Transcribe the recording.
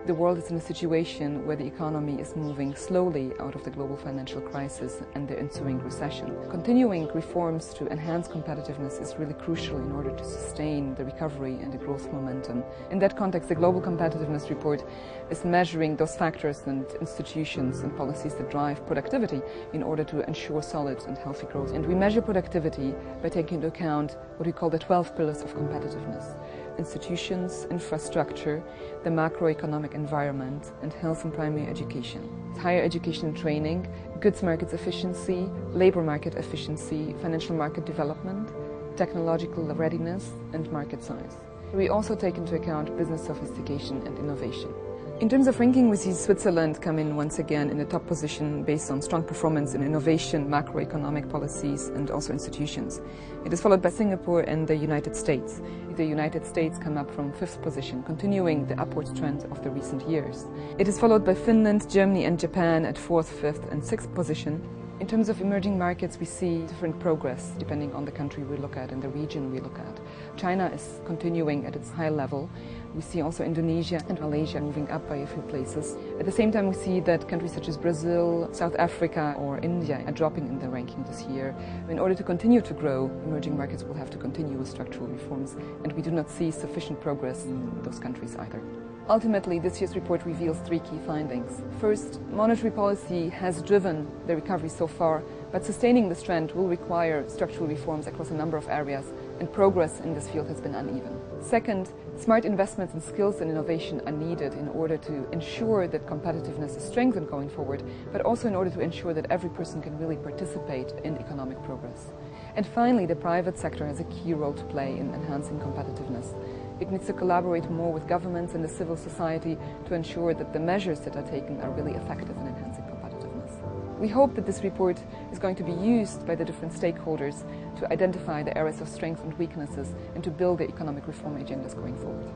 The world is in a situation where the economy is moving slowly out of the global financial crisis and the ensuing recession. Continuing reforms to enhance competitiveness is really crucial in order to sustain the recovery and the growth momentum. In that context, the Global Competitiveness Report is measuring those factors and institutions and policies that drive productivity in order to ensure solid and healthy growth. And we measure productivity by taking into account what we call the 12 pillars of competitiveness: institutions, infrastructure, the macroeconomic environment, and health and primary education. Higher education and training, goods markets efficiency, labor market efficiency, financial market development, technological readiness, and market size. We also take into account business sophistication and innovation. In terms of ranking, we see Switzerland come in once again in the top position based on strong performance in innovation, macroeconomic policies, and also institutions. It is followed by Singapore and the United States. The United States come up from 5th position, continuing the upward trend of the recent years. It is followed by Finland, Germany, and Japan at 4th, 5th, and 6th position. In terms of emerging markets, we see different progress depending on the country we look at and the region we look at. China is continuing at its high level. We see also Indonesia and Malaysia moving up by a few places. At the same time, we see that countries such as Brazil, South Africa, or India are dropping in the ranking this year. In order to continue to grow, emerging markets will have to continue with structural reforms, and we do not see sufficient progress in those countries either. Ultimately, this year's report reveals 3 key findings. First, monetary policy has driven the recovery so far, but sustaining this trend will require structural reforms across a number of areas, and progress in this field has been uneven. Second, smart investments in skills and innovation are needed in order to ensure that competitiveness is strengthened going forward, but also in order to ensure that every person can really participate in economic progress. And finally, the private sector has a key role to play in enhancing competitiveness. It needs to collaborate more with governments and the civil society to ensure that the measures that are taken are really effective in enhancing competitiveness. We hope that this report is going to be used by the different stakeholders to identify the areas of strengths and weaknesses and to build the economic reform agendas going forward.